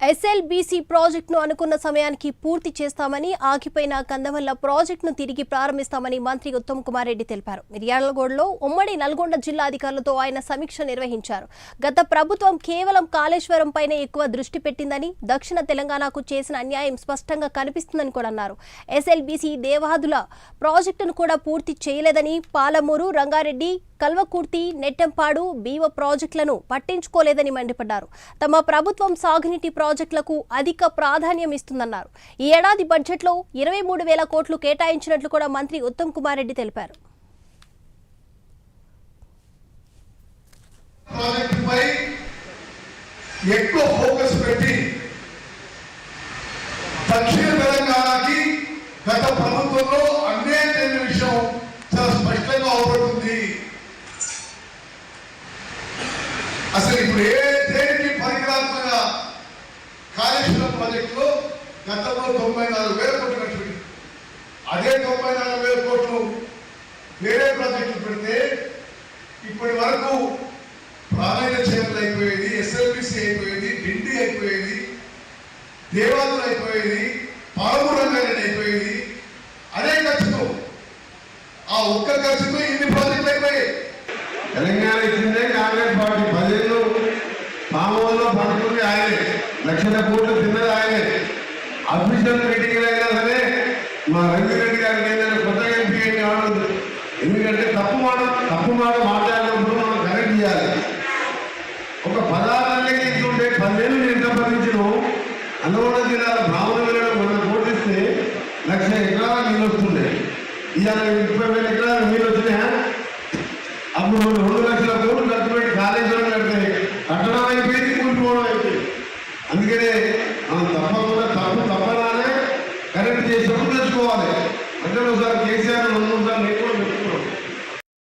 SLBC ప్రాజెక్టును అనుకున్న సమయానికి పూర్తి చేస్తామని ఆగిపోయిన కందవల్ల ప్రాజెక్టును తిరిగి ప్రారంభిస్తామని మంత్రి ఉత్తమ్ కుమార్ రెడ్డి తెలిపారు. మిర్యాలగూడలో ఉమ్మడి నల్గొండ జిల్లా అధికారులతో ఆయన సమీక్ష నిర్వహించారు. గత ప్రభుత్వం కేవలం కాళేశ్వరం పైనే ఎక్కువ దృష్టి పెట్టిందని, దక్షిణ తెలంగాణకు చేసిన అన్యాయం స్పష్టంగా కనిపిస్తుందని కూడా అన్నారు. ఎస్ఎల్బీసీ దేవాదుల ప్రాజెక్టును కూడా పూర్తి చేయలేదని, పాలమూరు, రంగారెడ్డి, కల్వకుర్తి, నెట్టెంపాడు, బీవ ప్రాజెక్టులను పట్టించుకోలేదని మండిపడ్డారు. తమ ప్రభుత్వం సాగునీటి ప్రాజెక్టులకు అధిక ప్రాధాన్యం ఇస్తుందన్నారు. ఈ ఏడాది బడ్జెట్లో 23,000 కోట్లు కేటాయించినట్లు కూడా మంత్రి ఉత్తమ్ కుమార్ రెడ్డి తెలిపారు. ఎక్కువ ఫోకస్ పెట్టి దక్షిణ తెలంగాణకి గత ప్రభుత్వంలో అన్యాయం జరిగిన విషయం చాలా స్పష్టంగా అవబడుతుంది. అసలు ఇప్పుడు దేనికి పరికరాత్మక కాళేశ్వరం ప్రాజెక్టులో గతంలో 94,000 కోట్లు ఖర్చు పెట్టి అదే 94,000 కోట్లు వేరే ప్రాజెక్టులు పెడితే ఇప్పటి వరకు ప్రాణాయ చేపలు అయిపోయేది, ఎస్ఎల్బీసీ అయిపోయేది, డిండి అయిపోయేది, దేవాదులు అయిపోయేది, పాలమూరు రంగారెడ్డి అయిపోయేది. అదే ఖర్చుతో ఆ ఒక్క ఖర్చుతో ఇన్ని ప్రాజెక్టులు అయిపోయాయి. తెలంగాణ ఇచ్చిందే కాంగ్రెస్ పార్టీ. 10 ఏళ్ళు పాములో పడుతుంది ఆయనే, లక్షల కోట్లు తిన్నది ఆయనే. అఫీషియల్ మీటింగ్ అయినా సరే మా రంగిరెడ్డి గారికి ఏదైనా కొత్తగా ఎంపీ కావడం, ఎందుకంటే తప్పు మాట మాట్లాడినప్పుడు మనం కరెక్ట్ చేయాలి. ఒక 16 ఇస్తుంటే 10 ఏళ్ళు నేను సంపాదించను. నల్గొండ జిల్లాలో బ్రాహ్మణ వేళలో మనం ఓటిస్తే 1,00,000 ఎకరాల నీళ్ళు వస్తుండే. ఇవాళ 30,000 ఎకరాల నీళ్ళు వచ్చినాయా? అప్పుడు 2 లక్షల కోట్లు ఖర్చు పెట్టి కాళేశ్వరం కడితే కట్టడం అయిపోయింది, కూలిపోవడం అయిపోయింది. అందుకనే మనం తప్పకుండా తప్పనానే కరెక్ట్ చేసినప్పుడు తెచ్చుకోవాలి. అంటే ఒకసారి కేసీఆర్ 2 సార్లు